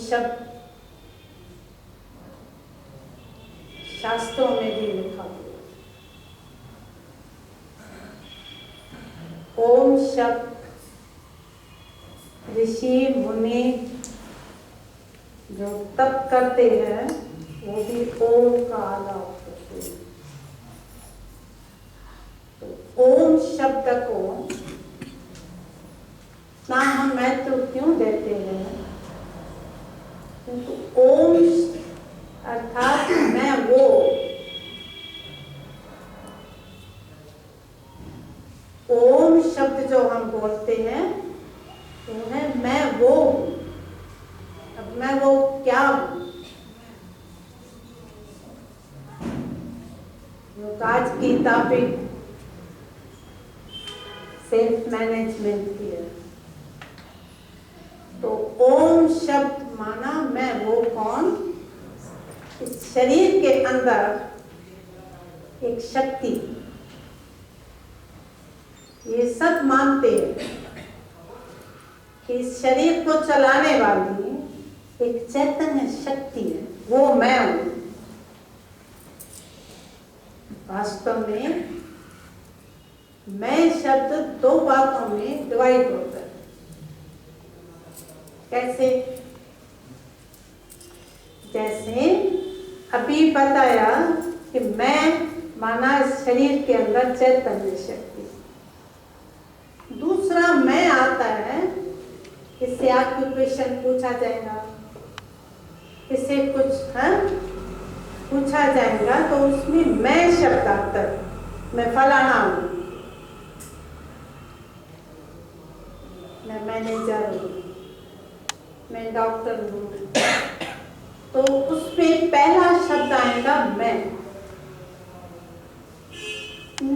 शब्द शास्त्रों में भी लिखा हुआ। ओम शब्द ऋषि मुनि जो तप करते हैं वो भी ओम का आलाप करते हैं। तो ओम शब्द को ना हम महत्व क्यों देते हैं? क्योंकि ओम अर्थात मैं वो, ओम शब्द जो हम बोलते हैं उन्हें मैं वो हूँ। अब मैं वो क्या हूँ? आज की टॉपिक सेल्फ मैनेजमेंट की है। तो ओम शब्द माना मैं वो कौन? इस शरीर के अंदर एक शक्ति, ये सब मानते हैं कि इस शरीर को चलाने वाली एक चैतन्य शक्ति है, वो मैं हूं। वास्तव में मैं शब्द दो बातों में डिवाइड होता है। कैसे? जैसे अभी बताया कि मैं माना इस शरीर के अंदर चैतन्य शक्ति। दूसरा मैं आता है, इससे आपको क्वेश्चन पूछा जाएगा, इससे कुछ पूछा जाएगा तो उसमें मैं शब्द आता है। मैं फलाना हूँ, मैं मैनेजर हूँ, मैं डॉक्टर हूँ, तो उसमें पहला शब्द आएगा मैं।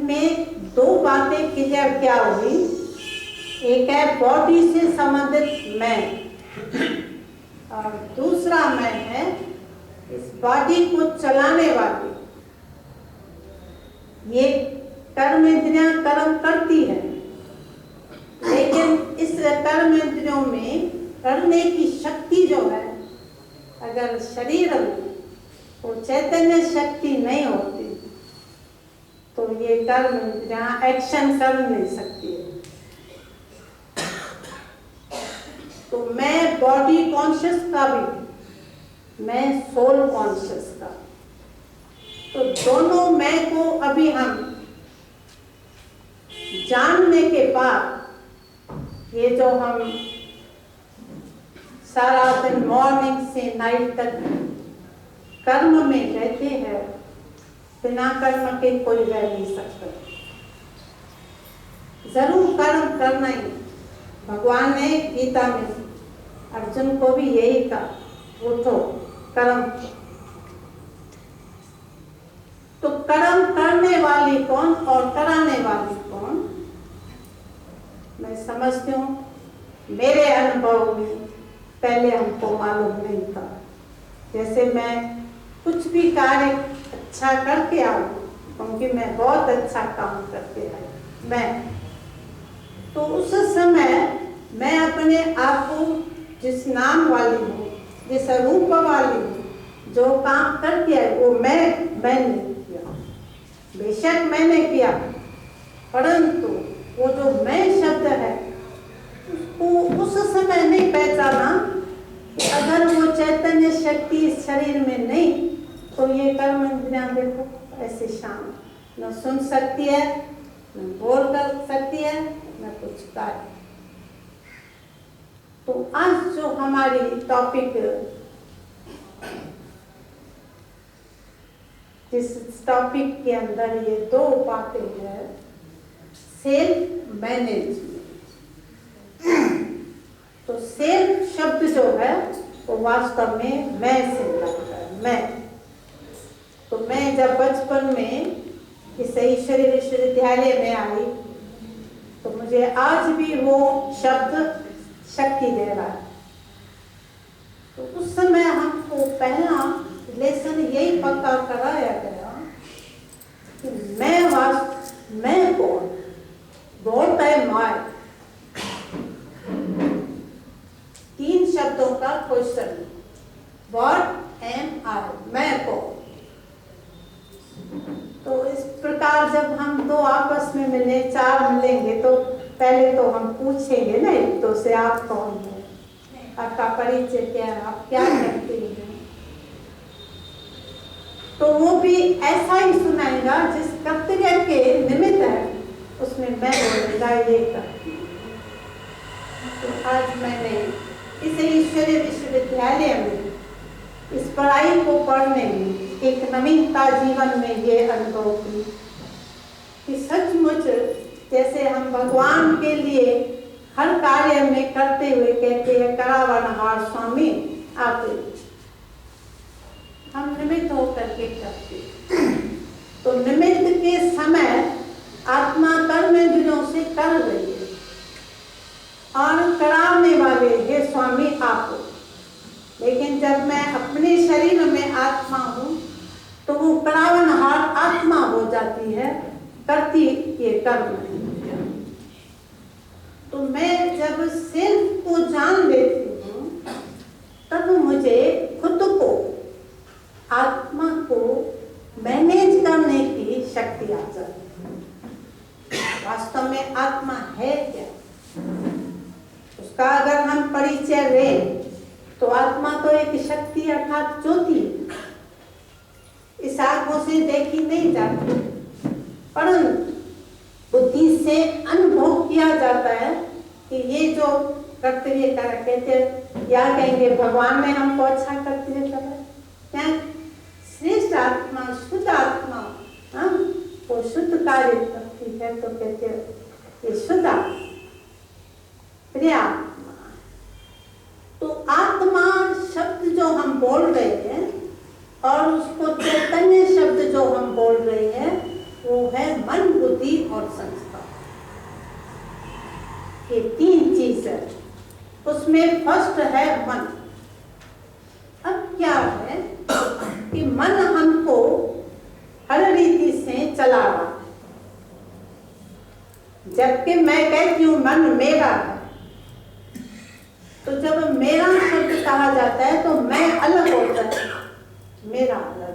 में दो बातें क्लियर क्या हुई? एक है बॉडी से संबंधित मैं और दूसरा मैं है इस बॉडी को चलाने वाली। ये कर्म इंद्रियां कर्म करती है, लेकिन इस कर्म इंद्रियों में करने की शक्ति जो है, अगर शरीर में वो चैतन्य शक्ति नहीं होती तो ये कर्म इंद्रियां एक्शन कर नहीं सकती है। तो मैं बॉडी कॉन्शियस का भी, मैं सोल कॉन्शियस का, तो दोनों मैं को अभी हम जानने के बाद ये जो हम सारा दिन मॉर्निंग से नाइट तक कर्म में रहते हैं, बिना कर्म के कोई रह नहीं सकता। जरूर कर्म करना ही। भगवान ने गीता में अर्जुन को भी यही कहा, उठो कर्म। तो कर्म करने वाली कौन और कराने वाली कौन? मैं समझती हूँ मेरे अनुभव में पहले हमको मालूम नहीं था। जैसे मैं कुछ भी कार्य अच्छा करके आऊँ, क्योंकि मैं बहुत अच्छा काम करके आई मैं, तो उस समय मैं अपने आप को जिस नाम वाली हूँ, जिस रूप वाली हूँ, जो काम करके आई वो मैंने किया। बेशक मैंने किया, परंतु वो जो मैं शब्द है उसको उस समय नहीं पहचाना। अगर वो चैतन्य शक्ति इस शरीर में नहीं तो ये कर्म इंद्रियां देखो ऐसे शांत, न सुन सकती है, न बोल कर सकती है, न कुछ कार्य। तो आज जो हमारी टॉपिक, जिस टॉपिक के अंदर ये दो बातें हैं, सेल्फ मैनेजमेंट। तो सेल्फ शब्द जो है वो वास्तव में मैं से लगता है। मैं तो मैं जब बचपन में इस ईश्वरीय विश्वविद्यालय में आई तो मुझे आज भी वो शब्द शक्ति दे रहा है। तो उस समय हमको पहला लेसन यही पक्का कराया गया कि मैं कौन, बहुत है माय। 3 शब्दों का क्वेश्चन। व्हाट एम आई, मैं कौन। तो इस प्रकार जब हम दो आपस में मिले, चार मिलेंगे, तो पहले तो हम पूछेंगे ना एक दूसरे से, आप कौन है, आपका परिचय क्या है, आप क्या करते हैं। तो वो भी ऐसा ही सुनाएगा जिस कर्तव्य के निमित्त है, उसमें मैं बोलेगा ये करती हूँ। तो आज मैंने इस ईश्वरीय विश्वविद्यालय में इस पढ़ाई को पढ़ने में एक नवीनता जीवन में ये अनुभव की कि सचमुच जैसे हम भगवान के लिए हर कार्य में करते हुए कहते हैं, करावनहार स्वामी आप, हम निमित्त होकर के करते। तो निमित्त के समय आत्मा कर्म दिनों से कर रही है और कराने वाले हे स्वामी आप। लेकिन जब मैं अपने शरीर में आत्मा हूँ तो वो करावनहार आत्मा हो जाती है, करती ये कर्म नहीं। तो मैं जब सिर्फ को जान लेती हूँ तब मुझे खुद को, आत्मा को मैनेज करने की शक्ति आ जाती है। वास्तव में आत्मा है क्या, उसका अगर हम परिचय लें तो आत्मा तो एक शक्ति अर्थात ज्योति, इस आंखों से देखी नहीं जाती, परंतु बुद्धि से अनुभव किया जाता है कि ये जो कर्तव्य कर कहते, या कहेंगे भगवान ने हमको अच्छा कर्तव्य करा, क्या श्रेष्ठ आत्मा, शुद्ध आत्मा, हाँ वो शुद्ध कार्य करती है, तो कहते ये शुद्ध आत्मा, प्रिय आत्मा। तो आत्मा शब्द जो हम बोल रहे हैं और उसको चैतन्य शब्द जो हम बोल रहे हैं वो है मन, बुद्धि और संस्कार। ये तीन चीज है, उसमें फर्स्ट है मन। अब क्या है कि मन हमको हर रीति से चला रहा है, जबकि मैं कहती हूँ मन मेरा है। तो जब मेरा शब्द कहा जाता है तो मैं अलग होता है, मेरा अलग।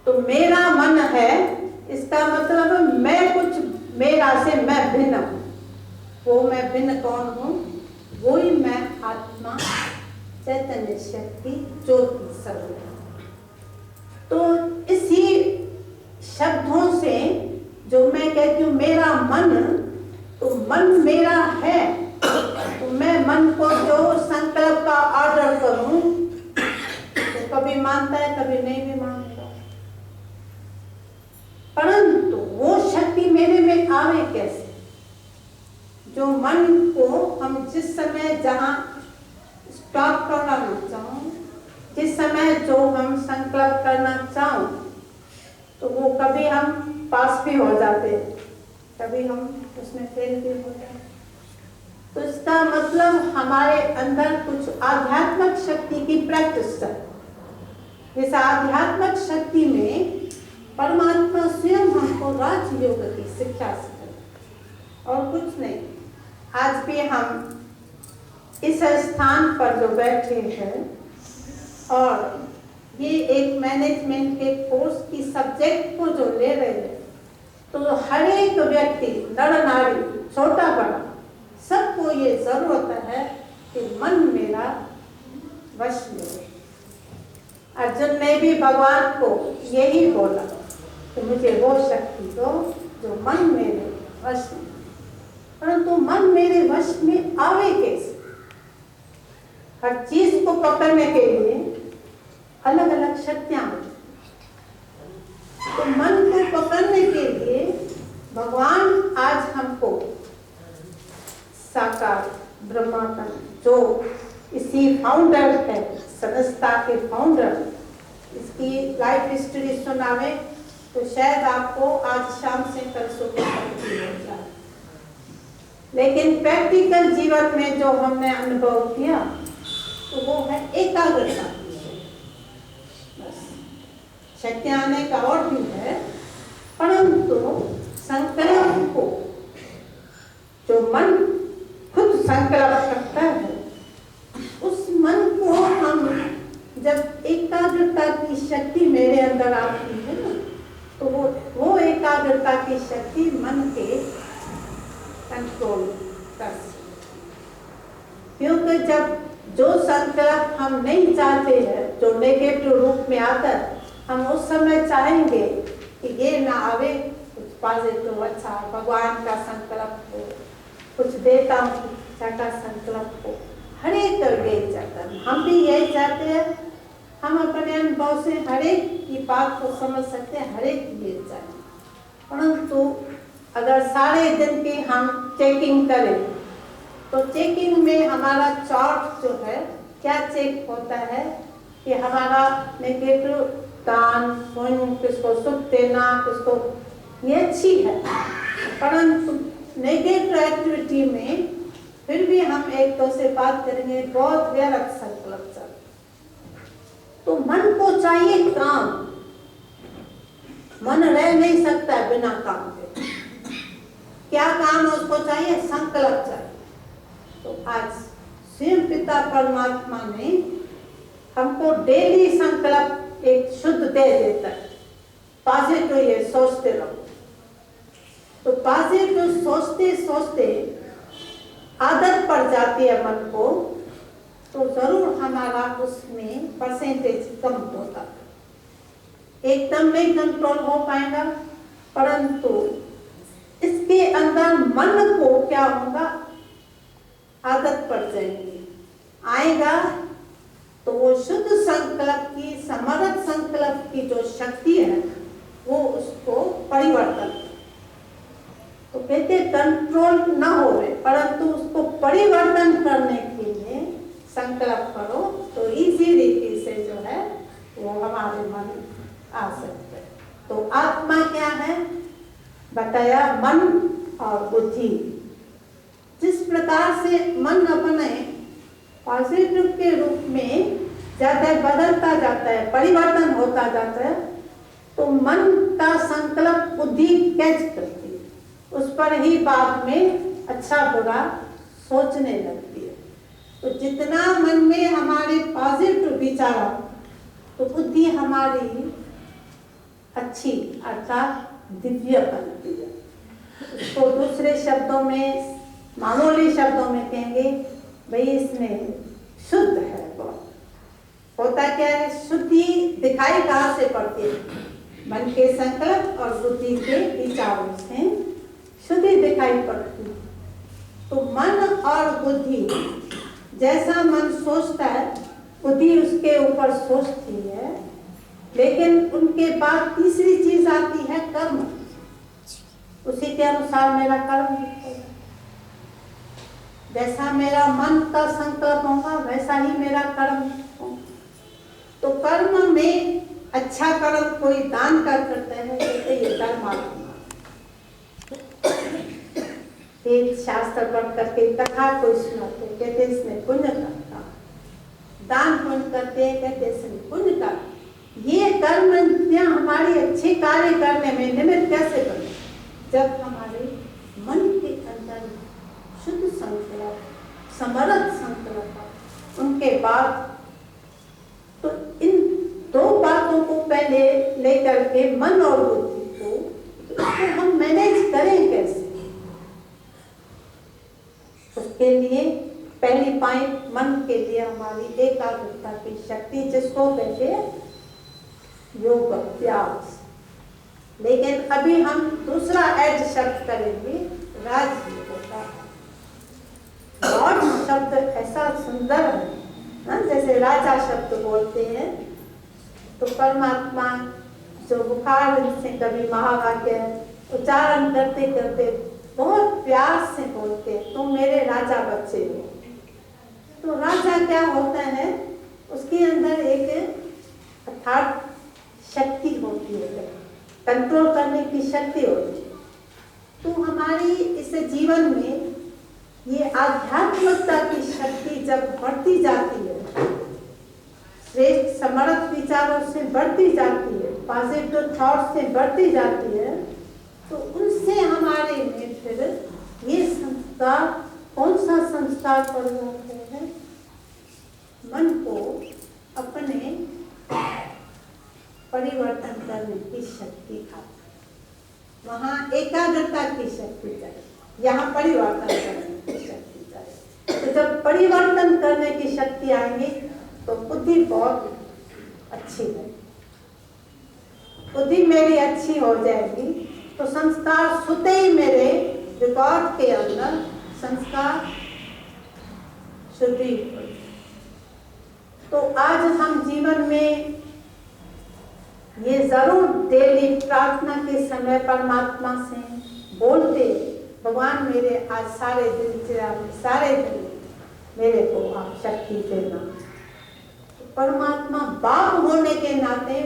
तो मेरा मन है, इसका मतलब मैं कुछ, मेरा से मैं भिन्न हूँ। वो मैं भिन्न कौन हूँ, वो ही मैं आत्मा, चैतन्य शक्ति, ज्योति स्वरूप। तो इसी शब्दों से जो मैं कहती हूँ मेरा मन, तो मन मेरा है, तो मैं मन को जो संकल्प का ऑर्डर करूं तो कभी मानता है, कभी नहीं भी मानता, परंतु वो शक्ति मेरे में आवे कैसे। जो मन को हम जिस समय जहां स्टॉप करना चाहूं, जिस समय जो हम संकल्प करना चाहूं, तो वो कभी हम पास भी हो जाते, कभी हम उसमें फेल भी हो जाते। तो इसका मतलब हमारे अंदर कुछ आध्यात्मिक शक्ति की प्रैक्टिस है। इस आध्यात्मिक शक्ति में परमात्मा स्वयं हमको राजयोग की शिक्षा सिखाए और कुछ नहीं। आज भी हम इस स्थान पर जो बैठे हैं और ये एक मैनेजमेंट के कोर्स की सब्जेक्ट को जो ले रहे हैं, तो हर एक व्यक्ति, नर नारी, छोटा बड़ा, सबको ये जरूरत है कि मन मेरा वश में है। अर्जुन ने भी भगवान को यही बोला कि मुझे वो शक्ति दो जो मन मेरे वश में। परंतु मन मेरे वश में आवे कैसे? हर चीज को पकड़ने के लिए अलग अलग शक्तियां होती। तो मन को पकड़ने के लिए भगवान आज हमको साकार ब्रह्मांड, जो इसी फाउंडर है, संस्था के फाउंडर, इसकी लाइफ हिस्ट्री सुनावे तो शायद आपको आज शाम से कल सुबह तक हो जाए। लेकिन प्रैक्टिकल जीवन में जो हमने अनुभव किया तो वो है एकाग्रता। बस शक्ति आने का और भी है, परंतु संकल्प को जो मन खुद संकल्प करता है, उस मन को हम जब एकाग्रता की शक्ति मेरे अंदर आती है ना, तो वो एकाग्रता की शक्ति मन के कंट्रोल कर सकती। क्योंकि जब जो संकल्प हम नहीं चाहते हैं, जो नेगेटिव रूप में आता है, हम उस समय चाहेंगे कि ये ना आवे, कुछ पॉजिटिव अच्छा भगवान का संकल्प हो, कुछ देता हूँ का संकल्प हो। हर एक यही चाहता है, हम भी यही चाहते हैं। हम अपने अनुभव से हर एक की बात को समझ सकते हैं, हर एक ये चाहते। परंतु अगर सारे दिन की हम चेकिंग करें, तो चेकिंग में हमारा चार्ट जो है क्या चेक होता है कि हमारा नेगेटिव दान पुण्य, किसको सुख देना, किसको, ये अच्छी है। परंतु नेगेटिव एक्टिविटी में फिर भी हम एक दो से बात करेंगे, बहुत व्यर्थ संकल्प चल। तो मन को चाहिए काम, मन रह नहीं सकता है बिना काम के। क्या काम है उसको चाहिए? संकल्प चाहिए। तो आज स्वयं पिता परमात्मा ने हमको डेली संकल्प एक शुद्ध दे देता है। पॉजिटिव ये सोचते रहो। तो पॉजिटिव सोचते सोचते आदत पड़ जाती है मन को, तो जरूर हमारा उसमें परसेंटेज कम होता है। एकदम नहीं कंट्रोल हो पाएगा, परंतु इसके अंदर मन को क्या होगा, आदत पड़ जाएगी, आएगा। तो वो शुद्ध संकल्प की, समर्थ संकल्प की जो शक्ति है, वो उसको परिवर्तन, तो कहते कंट्रोल न हो, परंतु उसको परिवर्तन करने के लिए संकल्प करो, तो इसी रीति से जो है वो हमारे मन आ सकते हैं। तो आत्मा क्या है बताया, मन और बुद्धि। जिस प्रकार से मन अपने पॉजिटिव के रूप में जाता है, बदलता जाता है, परिवर्तन होता जाता है, तो मन का संकल्प बुद्धि कैच करती है, उस पर ही बाद में अच्छा बुरा सोचने लगती है। तो जितना मन में हमारे पॉजिटिव विचार, तो बुद्धि हमारी अच्छी अर्थात दिव्य बनती है। उसको दूसरे शब्दों में, मामूली शब्दों में कहेंगे, भाई इसमें शुद्ध है। बहुत होता क्या है, शुद्धि दिखाई कहाँ से पड़ती है? मन के संकल्प और बुद्धि के विचारों से शुद्धि दिखाई पड़ती है। तो मन और बुद्धि, जैसा मन सोचता है, बुद्धि उसके ऊपर सोचती है, लेकिन उनके बाद तीसरी चीज आती है कर्म। उसी के अनुसार मेरा कर्म होगा। जैसा मेरा मन का संकल्प होगा, वैसा ही मेरा कर्म होगा। तो कर्म में अच्छा कर्म कोई दान कर करते हैं, कहते ये धर्मात्मा। एक शास्त्र पढ़ करके कथा कोई सुनाते, कहते इसमें पुण्य करता। दान पुण्य करते हैं, कहते इसमें पुण्य का। ये कर्म हमारी अच्छे कार्य करने में निमित्त कैसे बने? जब हमारे मन के अंदर शुद्ध संकल्प, समर्थ संकल्प, उनके बाद तो इन दो बातों को पहले लेकर के मन और बुद्धि को, तो हम मैनेज करें कैसे? उसके लिए पहली पॉइंट, मन के लिए हमारी एकाग्रता की शक्ति, जिसको कहते हैं योग अभ्यास। लेकिन अभी हम दूसरा ऐड शब्द करेंगे, राजयोगिता। लॉर्ड शब्द ऐसा सुंदर है ना, जैसे राजा शब्द बोलते हैं, तो परमात्मा जो बुखार से कभी महावाक्य उच्चारण करते करते बहुत प्यार से बोलते हैं, तुम मेरे राजा बच्चे हो। तो राजा क्या होता है, उसके अंदर एक अर्थात शक्ति होती है, कंट्रोल करने की शक्ति होती है। तो हमारी इस जीवन में ये आध्यात्मिकता की शक्ति जब बढ़ती जाती है, श्रेष्ठ समर्थ विचारों से बढ़ती जाती है, पॉजिटिव थॉट से बढ़ती जाती है, तो उनसे हमारे में फिर ये संस्कार, कौन सा संस्कार पड़ जाते हैं? मन को अपने करने की शक्ति आती, वहाँ एकाग्रता की शक्ति चाहिए, यहाँ परिवर्तन करने की शक्ति चाहिए। तो जब परिवर्तन करने की शक्ति आएगी तो बुद्धि बहुत अच्छी है, बुद्धि मेरी अच्छी हो जाएगी तो संस्कार सुते ही मेरे रिकॉर्ड के अंदर संस्कार शुद्धि। तो आज हम जीवन में ये जरूर डेली प्रार्थना के समय परमात्मा से बोलते, भगवान मेरे आज सारे दिनचर्या में सारे दिन मेरे को आप शक्ति देना। परमात्मा बाप होने के नाते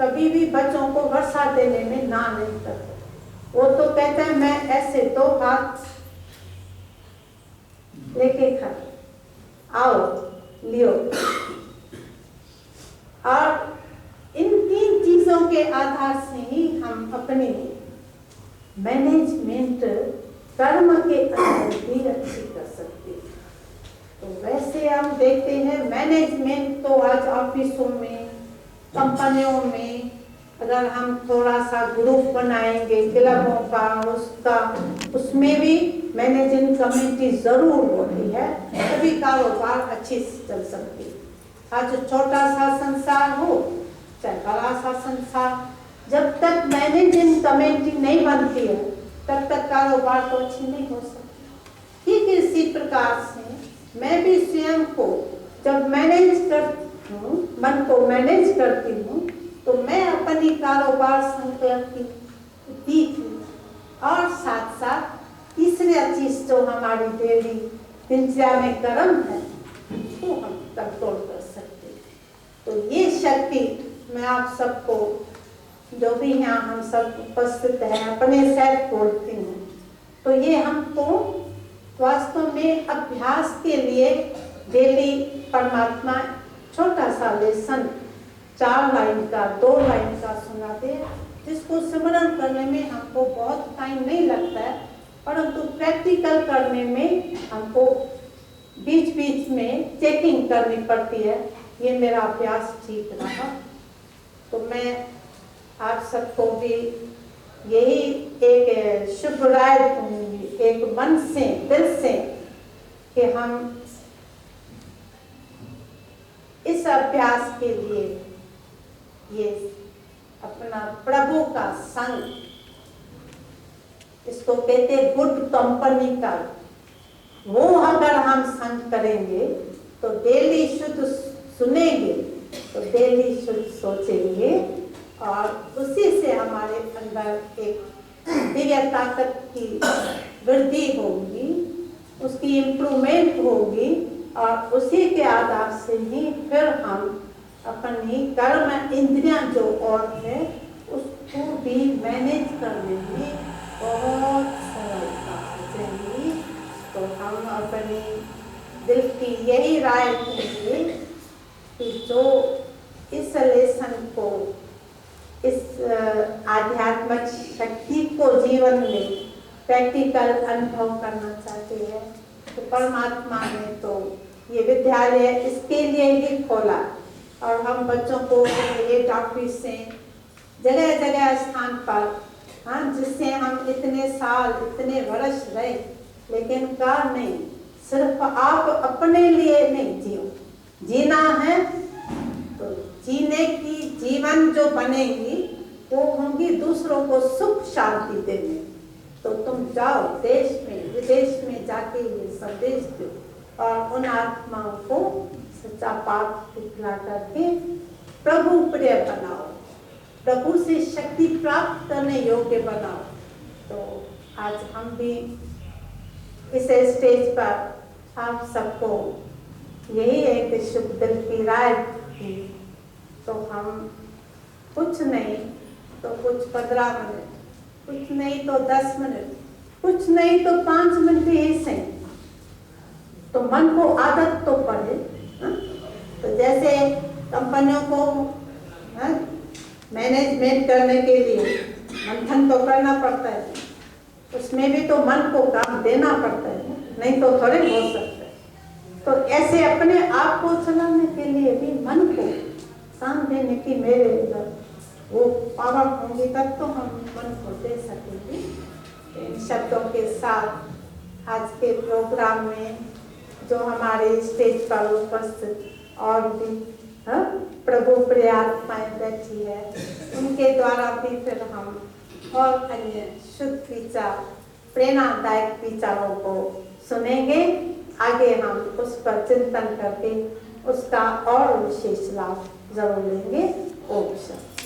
कभी भी बच्चों को वर्षा देने में ना नहीं करते। वो तो कहते हैं मैं ऐसे 2 हाथ लेके खड़ा, आओ लियो। और इन 3 चीजों के आधार से ही हम अपने मैनेजमेंट कर्म के अंदर भी अच्छी कर सकते हैं। तो वैसे हम देखते हैं मैनेजमेंट तो आज ऑफिसों में, कंपनियों में अगर हम थोड़ा सा ग्रुप बनाएंगे क्लबों का, उसका उसमें भी मैनेजिंग कमेटी जरूर होती है, तभी कारोबार अच्छी से चल सकती है। आज छोटा सा संसार हो चाहे बड़ा सा संसार, जब तक मैनेजिंग कमेटी नहीं बनती है तब तक कारोबार तो अच्छी नहीं हो सकती। ठीक इसी प्रकार से मैं भी स्वयं को जब मैनेज करती हूँ, मन को मैनेज करती हूँ, तो मैं अपनी कारोबार संपत्ति की और साथ साथ तीसरी चीज जो हमारी डेली दिनचर्या में कर्म है वो हम कंट्रोल कर सकते हैं। तो ये शक्ति मैं आप सबको जो भी यहाँ हम सब उपस्थित हैं अपने साथ बोलती हूँ। तो ये हमको वास्तव में अभ्यास के लिए डेली परमात्मा छोटा सा लेसन 4 लाइन का 2 लाइन का सुनाते हैं, जिसको स्मरण करने में हमको बहुत टाइम नहीं लगता है, परंतु प्रैक्टिकल करने में हमको बीच बीच में चेकिंग करनी पड़ती है। ये मेरा अभ्यास ठीक रहा तो मैं आप सबको भी यही एक शुभ राय दूंगी, एक मन से दिल से, कि हम इस अभ्यास के लिए ये अपना प्रभु का संग, इसको कहते हैं गुड कंपनी का, वो अगर हम संग करेंगे तो डेली शुद्ध सुनेंगे तो डेली शुद्ध सोचेंगे और उसी से हमारे अंदर एक दिव्य ताकत की वृद्धि होगी, उसकी इम्प्रूवमेंट होगी और उसी के आधार से ही फिर हम अपनी कर्म इंद्रियां जो और है उसको भी मैनेज करने में बहुत सरलता हो जाएगी। तो हम अपने दिल की यही राय देंगे कि जो इस लेसन को, इस आध्यात्मिक शक्ति को जीवन में प्रैक्टिकल अनुभव करना चाहते हैं तो परमात्मा ने तो ये विद्यालय इसके लिए ही खोला और हम बच्चों को ये ऑफिस से जगह जगह स्थान पर, हाँ, जिससे हम इतने साल इतने वर्ष रहे, लेकिन का नहीं, सिर्फ आप अपने लिए नहीं जियो, जीना है तो जीने की जीवन जो बनेगी वो होंगी दूसरों को सुख शांति देने। तो तुम जाओ देश में विदेश में जाके ये संदेश दो और उन आत्माओं को सच्चा पाप दिखला करके प्रभु प्रिय बनाओ, प्रभु से शक्ति प्राप्त करने योग्य बनाओ। तो आज हम भी इस स्टेज पर आप सबको यही एक शुभ दिल की राय थी। तो हम कुछ नहीं तो कुछ 15 मिनट, कुछ नहीं तो 10 मिनट, कुछ नहीं तो 5 मिनट ही सही, तो मन को आदत तो पड़े। तो जैसे कंपनियों को मैनेजमेंट करने के लिए मंथन तो करना पड़ता है, उसमें भी तो मन को काम देना पड़ता है, नहीं तो थोड़े हो सकते। तो ऐसे अपने आप को चलाने के लिए भी मन को शांत देने की मेरे अंदर वो पावर होंगी तब तो हम मन को दे सकेंगे। इन शब्दों के साथ आज के प्रोग्राम में जो हमारे स्टेज पर उपस्थित और भी प्रभु प्रियात्माएं बैठी है, उनके द्वारा भी फिर हम और अन्य शुद्ध विचार, प्रेरणादायक विचारों को सुनेंगे। आगे हम उस पर चिंतन करके उसका और विशेष लाभ जरूर लेंगे। ओम शांति।